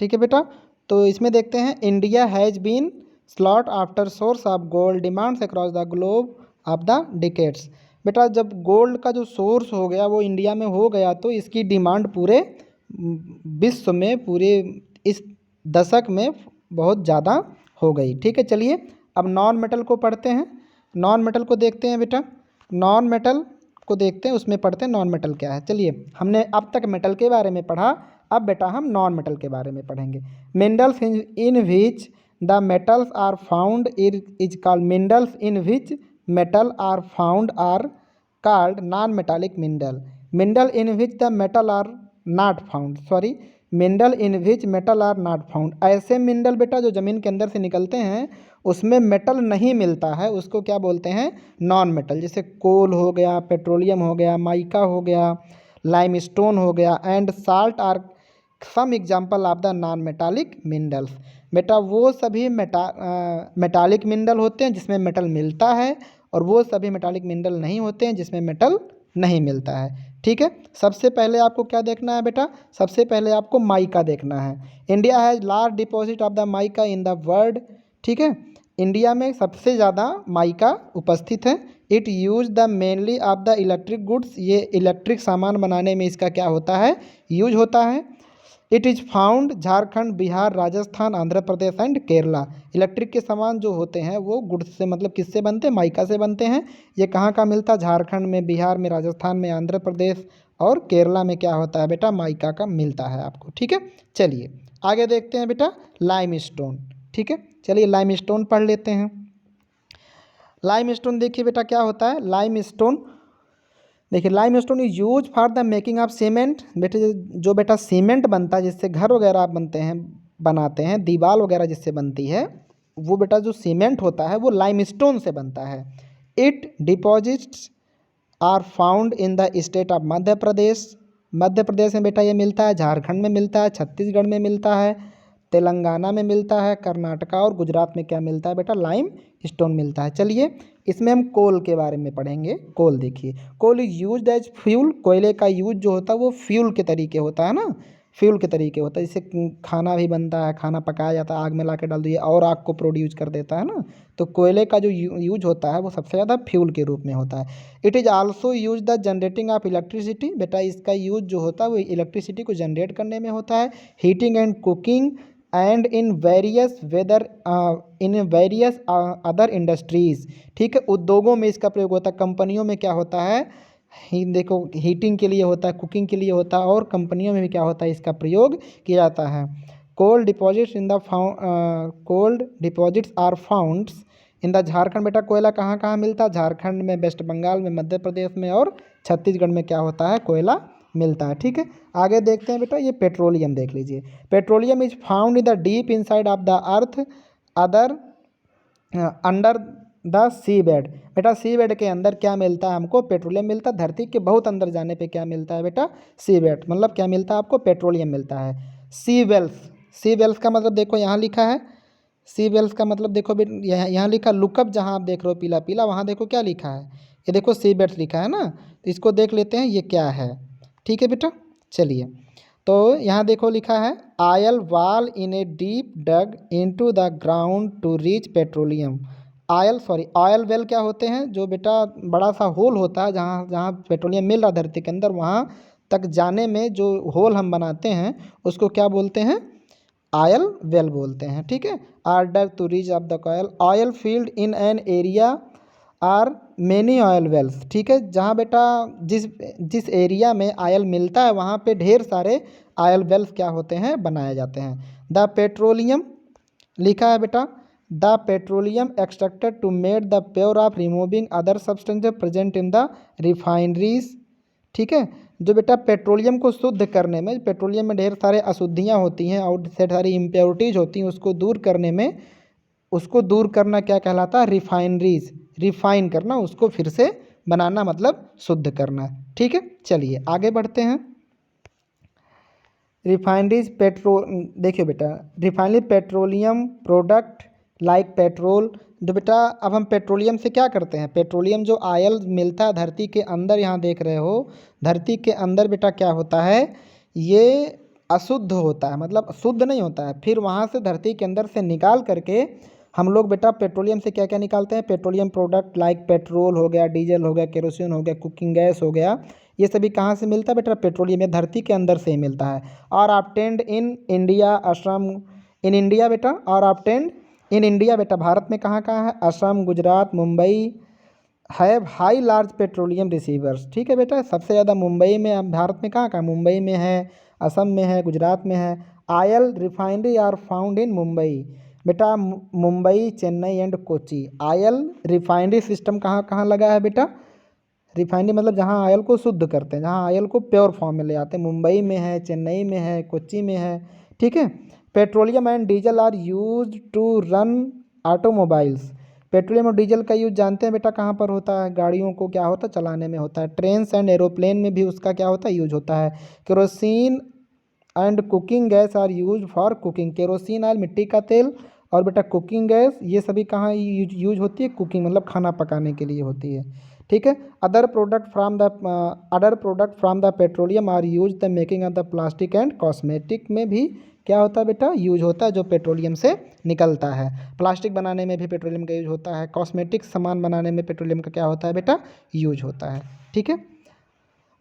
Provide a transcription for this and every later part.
ठीक है बेटा। तो इसमें देखते हैं, India has been slot after source of gold demands across the globe of the decades. बेटा जब गोल्ड का जो सोर्स हो गया वो इंडिया में हो गया तो इसकी डिमांड पूरे विश्व में, पूरे इस दशक में बहुत ज़्यादा हो गई। ठीक है, चलिए अब नॉन मेटल को पढ़ते हैं। नॉन मेटल को देखते हैं बेटा, नॉन मेटल को देखते हैं, उसमें पढ़ते हैं नॉन मेटल क्या है। चलिए, हमने अब तक मेटल के बारे में पढ़ा, अब बेटा हम नॉन मेटल के बारे में पढ़ेंगे। Minerals in which the metals are found is called minerals in which metal are found are called non metallic mineral. Mineral in which the metal are not found, sorry, mineral in which metal are not found. ऐसे mineral बेटा जो ज़मीन के अंदर से निकलते हैं उसमें मेटल नहीं मिलता है, उसको क्या बोलते हैं, नॉन मेटल। जैसे कोल हो गया, पेट्रोलियम हो गया, माइका हो गया, लाइमस्टोन हो गया and salt are some example of the non metallic minerals. बेटा वो सभी मेटालिक मिनरल होते हैं जिसमें मेटल मिलता है, और वो सभी मेटालिक मिनरल नहीं होते हैं जिसमें मेटल नहीं मिलता है। ठीक है, सबसे पहले आपको क्या देखना है बेटा, सबसे पहले आपको माइका देखना है। India has large deposit of the mica in the world. ठीक है, इंडिया में सबसे ज़्यादा माइका उपस्थित है। It use the mainly of the electric goods, ये इलेक्ट्रिक सामान बनाने में इसका क्या होता है, यूज होता है। It is found Jharkhand, Bihar, Rajasthan, Andhra Pradesh and Kerala. Electric के सामान जो होते हैं वो गुड्स से, मतलब किससे बनते हैं, माइका से बनते हैं। ये कहाँ का मिलता है, झारखंड में, बिहार में, राजस्थान में, आंध्र प्रदेश और केरला में क्या होता है बेटा, माइका का मिलता है आपको। ठीक है, चलिए आगे देखते हैं बेटा, लाइमस्टोन। ठीक है, चलिए लाइमस्टोन पढ़ लेते हैं। लाइमस्टोन देखिए बेटा क्या होता है, लाइमस्टोन देखिए, limestone is use for the making of cement. बेटे जो बेटा सीमेंट बनता है, जिससे घर वगैरह बनते हैं, बनाते हैं, दीवार वगैरह जिससे बनती है, वो बेटा जो सीमेंट होता है वो लाइमस्टोन से बनता है। It deposits are found in the state of Madhya Pradesh. Madhya Pradesh में बेटा ये मिलता है, झारखंड में मिलता है, छत्तीसगढ़ में मिलता है, तेलंगाना में मिलता है, कर्नाटका और गुजरात में क्या मिलता है बेटा, लाइम स्टोन मिलता है। चलिए इसमें हम कोल के बारे में पढ़ेंगे। कोल देखिए, coal is used as fuel. कोयले का यूज जो होता है वो फ्यूल के तरीके होता है ना, फ्यूल के तरीके होता है। जैसे खाना भी बनता है, खाना पकाया जाता है, आग में ला के डाल दिए और आग को प्रोड्यूस कर देता है ना, तो कोयले का जो यूज होता है वो सबसे ज़्यादा फ्यूल के रूप में होता है। It is also use the generating of electricity. बेटा इसका यूज जो होता है वो इलेक्ट्रिसिटी को जनरेट करने में होता है, heating and cooking and in various other industries. ठीक है, उद्योगों में इसका प्रयोग होता है, कंपनियों में क्या होता है, देखो हीटिंग के लिए होता है, कुकिंग के लिए होता है, और कंपनियों में भी क्या होता है, इसका प्रयोग किया जाता है। Coal deposits in the coal deposits are found in the Jharkhand. बेटा कोयला कहाँ कहाँ मिलता है, झारखंड में, वेस्ट बंगाल में, मध्य प्रदेश में और छत्तीसगढ़ में क्या होता है, कोयला मिलता है। ठीक है, आगे देखते हैं बेटा, ये पेट्रोलियम देख लीजिए। Petroleum is found in the deep inside of the earth other under the sea bed. बेटा सी बेड के अंदर क्या मिलता है हमको, पेट्रोलियम मिलता है। धरती के बहुत अंदर जाने पे क्या मिलता है बेटा, सी बेड, मतलब क्या मिलता है आपको, पेट्रोलियम मिलता है। सी वेल्स, सी वेल्स का मतलब देखो यहाँ लिखा है, सी वेल्स का मतलब देखो यहाँ लिखा लुकअप, जहाँ आप देख रहे हो पीला पीला, वहाँ देखो क्या लिखा है, ये देखो सी बेड्स लिखा है ना, तो इसको देख लेते हैं ये क्या है। ठीक है बेटा, चलिए तो यहाँ देखो लिखा है, oil well in a deep dug into the ground to reach petroleum. Oil well क्या होते हैं, जो बेटा बड़ा सा होल होता है, जहाँ जहाँ पेट्रोलियम मिल रहा धरती के अंदर, वहाँ तक जाने में जो होल हम बनाते हैं उसको क्या बोलते हैं, ऑयल वेल बोलते हैं। ठीक है, order to reach of the oil field in an area are many oil wells. ठीक है, जहाँ बेटा जिस जिस एरिया में ऑयल मिलता है वहाँ पे ढेर सारे ऑयल वेल्स क्या होते हैं, बनाए जाते हैं। द पेट्रोलियम लिखा है बेटा, the petroleum extracted to made the pure of removing other substances present in the refineries. ठीक है, जो बेटा पेट्रोलियम को शुद्ध करने में, पेट्रोलियम में ढेर सारे अशुद्धियाँ होती हैं और ढेर सारी इम्प्योरिटीज होती हैं, उसको दूर करने में, उसको दूर करना क्या कहलाता है, रिफाइनरीज। रिफाइन करना, उसको फिर से बनाना, मतलब शुद्ध करना। ठीक है, चलिए आगे बढ़ते हैं। रिफाइनरीज देखिए बेटा, refinery petroleum product like petrol. जो बेटा अब हम पेट्रोलियम से क्या करते हैं, पेट्रोलियम जो ऑयल मिलता है धरती के अंदर, यहाँ देख रहे हो धरती के अंदर बेटा क्या होता है, ये अशुद्ध होता है, मतलब शुद्ध नहीं होता है, फिर वहाँ से धरती के अंदर से निकाल करके हम लोग बेटा पेट्रोलियम से क्या क्या निकालते हैं, पेट्रोलियम प्रोडक्ट लाइक पेट्रोल हो गया, डीजल हो गया, केरोसिन हो गया, कुकिंग गैस हो गया, ये सभी कहाँ से मिलता है बेटा, पेट्रोलियम, ये धरती के अंदर से ही मिलता है। और obtained in India, Assam, in India बेटा, और ऑब्टेन्ड इन इंडिया बेटा, भारत में कहाँ कहाँ है, Assam, Gujarat, Mumbai have high large petroleum receivers. ठीक है बेटा, सबसे ज़्यादा मुंबई में, भारत में कहाँ कहाँ, मुंबई में है, असम में है, गुजरात में है। Oil refinery are found in Mumbai बेटा, Mumbai, Chennai and Kochi. Oil refinery system कहाँ कहाँ लगा है बेटा, रिफाइनरी मतलब जहाँ ऑयल को शुद्ध करते हैं, जहाँ ऑयल को प्योर फॉर्म में ले आते हैं, मुंबई में है, चेन्नई में है, कोच्चि में है। ठीक है। Petroleum and diesel are use to run automobiles. Petroleum और डीजल का यूज जानते हैं बेटा कहाँ पर होता है, गाड़ियों को क्या होता है, चलाने में होता है। ट्रेन्स एंड एरोप्लेन में भी उसका क्या होता है, यूज होता है। Kerosene and cooking gas are use for cooking. Kerosene oil मिट्टी का तेल और बेटा कुकिंग गैस, ये सभी कहाँ यूज होती है, कुकिंग मतलब खाना पकाने के लिए होती है। ठीक है। Other product from the petroleum are use the making of the plastic and cosmetic में भी क्या होता है बेटा, यूज होता है, जो पेट्रोलियम से निकलता है। प्लास्टिक बनाने में भी पेट्रोलियम का यूज होता है, कॉस्मेटिक सामान बनाने में पेट्रोलियम का क्या होता है बेटा, यूज होता है। ठीक है।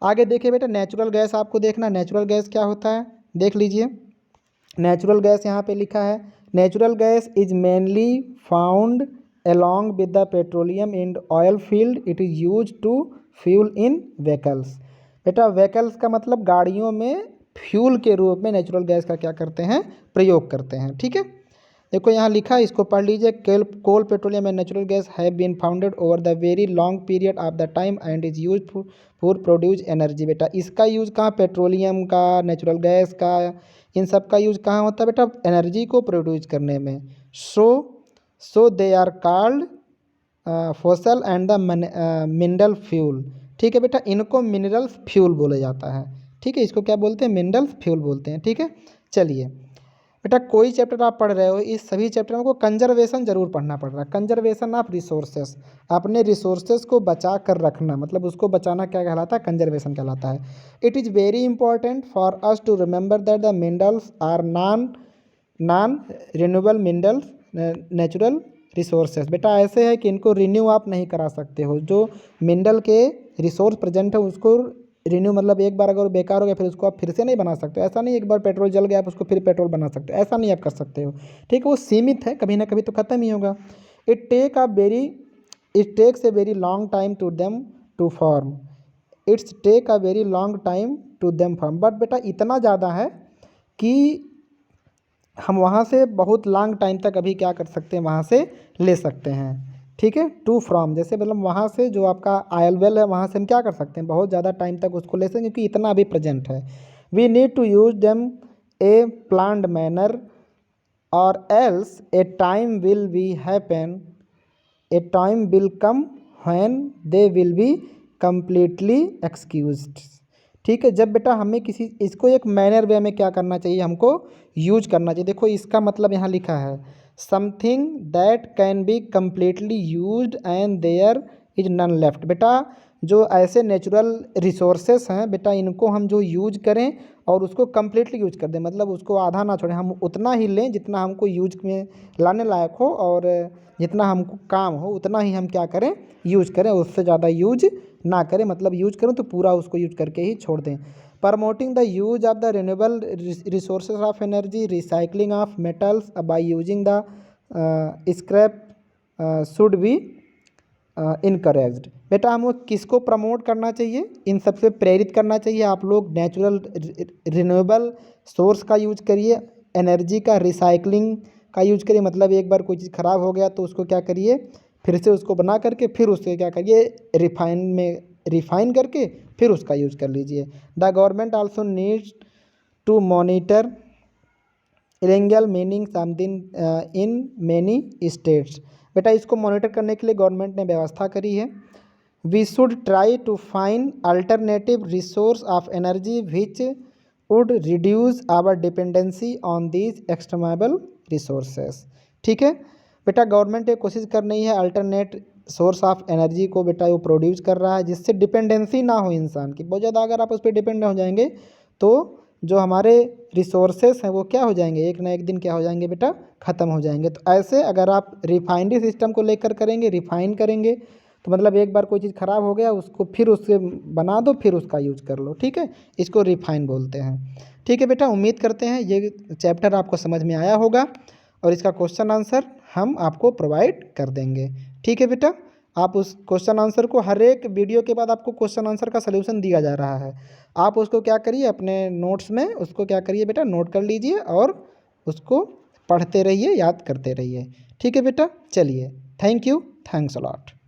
आगे देखिए बेटा, नेचुरल गैस आपको देखना, नेचुरल गैस क्या होता है देख लीजिए। नेचुरल गैस यहाँ पे लिखा है, natural gas is mainly found along with the petroleum and oil field, it is used to fuel in vehicles। बेटा व्हीकल्स का मतलब गाड़ियों में फ्यूल के रूप में नेचुरल गैस का क्या करते हैं, प्रयोग करते हैं। ठीक है। देखो यहाँ लिखा है, इसको पढ़ लीजिए। Coal, petroleum and natural gas have been founded over the very long period of the time and is use for produce energy. बेटा इसका यूज कहाँ, पेट्रोलियम का, नेचुरल गैस का, इन सब का यूज कहाँ होता है बेटा, एनर्जी को प्रोड्यूस करने में। So they are called fossil and the mineral fuel. ठीक है बेटा, इनको मिनरल्स फ्यूल बोला जाता है। ठीक है, इसको क्या बोलते हैं, मिनरल्स फ्यूल बोलते हैं। ठीक है। चलिए बेटा, कोई चैप्टर आप पढ़ रहे हो, इस सभी चैप्टर को कंजर्वेशन जरूर पढ़ना पड़ रहा है। कंजर्वेशन ऑफ रिसोर्सेस, अपने रिसोर्सेस को बचा कर रखना, मतलब उसको बचाना क्या कहलाता है, कंजर्वेशन कहलाता है। It is very important for us to remember that the minerals are non renewable minerals natural resources. बेटा ऐसे है कि इनको रिन्यू आप नहीं करा सकते हो, जो मिनरल के रिसोर्स प्रेजेंट है उसको रिन्यू मतलब एक बार अगर बेकार हो गया फिर उसको आप फिर से नहीं बना सकते। ऐसा नहीं एक बार पेट्रोल जल गया आप उसको फिर पेट्रोल बना सकते हो, ऐसा नहीं आप कर सकते हो। ठीक है, वो सीमित है, कभी ना कभी तो ख़त्म ही होगा। It takes a very long time to them to form. It's take a very long time to them form. But बेटा इतना ज़्यादा है कि हम वहाँ से बहुत लॉन्ग टाइम तक अभी क्या कर सकते हैं, वहाँ से ले सकते हैं। ठीक है। टू फ्रॉम जैसे मतलब वहाँ से जो आपका आयल वेल है वहाँ से हम क्या कर सकते हैं, बहुत ज़्यादा टाइम तक उसको ले सकते हैं क्योंकि इतना अभी प्रेजेंट है। We need to use them a planned manner और else a time will be happen, a time will come when they will be completely excused. ठीक है, जब बेटा हमें किसी इसको एक मैनर वे में क्या करना चाहिए, हमको यूज करना चाहिए। देखो इसका मतलब यहाँ लिखा है, something that can be completely used and there is none left. बेटा जो ऐसे नेचुरल रिसोर्सेस हैं बेटा, इनको हम जो यूज करें और उसको कम्प्लीटली यूज कर दें, मतलब उसको आधा ना छोड़ें, हम उतना ही लें जितना हमको यूज में लाने लायक हो और जितना हमको काम हो उतना ही हम क्या करें, यूज करें, उससे ज़्यादा यूज ना करें। मतलब यूज करें तो पूरा उसको यूज करके ही छोड़ दें। Promoting the use of the renewable resources of energy, recycling of metals by using the scrap should be encouraged. बेटा हमको किसको प्रमोट करना चाहिए, इन सबसे प्रेरित करना चाहिए। आप लोग नेचुरल रिन्यूएबल सोर्स का यूज करिए, एनर्जी का, रिसाइकलिंग का यूज करिए। मतलब एक बार कोई चीज़ ख़राब हो गया तो उसको क्या करिए, फिर से उसको बना करके फिर उससे क्या करिए, रिफाइन करके फिर उसका यूज कर लीजिए। The government also needs to monitor illegal meaning something in many states. बेटा इसको मॉनिटर करने के लिए गवर्नमेंट ने व्यवस्था करी है। We should try to find alternative resource of energy which would reduce our dependency on these exterminable resources. ठीक है बेटा, गवर्नमेंट ये कोशिश कर रही है अल्टरनेट सोर्स ऑफ एनर्जी को बेटा वो प्रोड्यूस कर रहा है जिससे डिपेंडेंसी ना हो इंसान की बहुत ज़्यादा। अगर आप उस पर डिपेंड हो जाएंगे तो जो हमारे रिसोर्सेस हैं वो क्या हो जाएंगे, एक ना एक दिन क्या हो जाएंगे बेटा, ख़त्म हो जाएंगे। तो ऐसे अगर आप रिफाइनरी सिस्टम को लेकर करेंगे, रिफाइन करेंगे, तो मतलब एक बार कोई चीज़ ख़राब हो गया उसको फिर उससे बना दो, फिर उसका यूज कर लो, ठीक है, इसको रिफाइन बोलते हैं। ठीक है बेटा, उम्मीद करते हैं ये चैप्टर आपको समझ में आया होगा और इसका क्वेश्चन आंसर हम आपको प्रोवाइड कर देंगे। ठीक है बेटा, आप उस क्वेश्चन आंसर को हर एक वीडियो के बाद आपको क्वेश्चन आंसर का सलूशन दिया जा रहा है, आप उसको क्या करिए अपने नोट्स में उसको क्या करिए बेटा, नोट कर लीजिए और उसको पढ़ते रहिए, याद करते रहिए। ठीक है बेटा, चलिए, thank you, thanks a lot.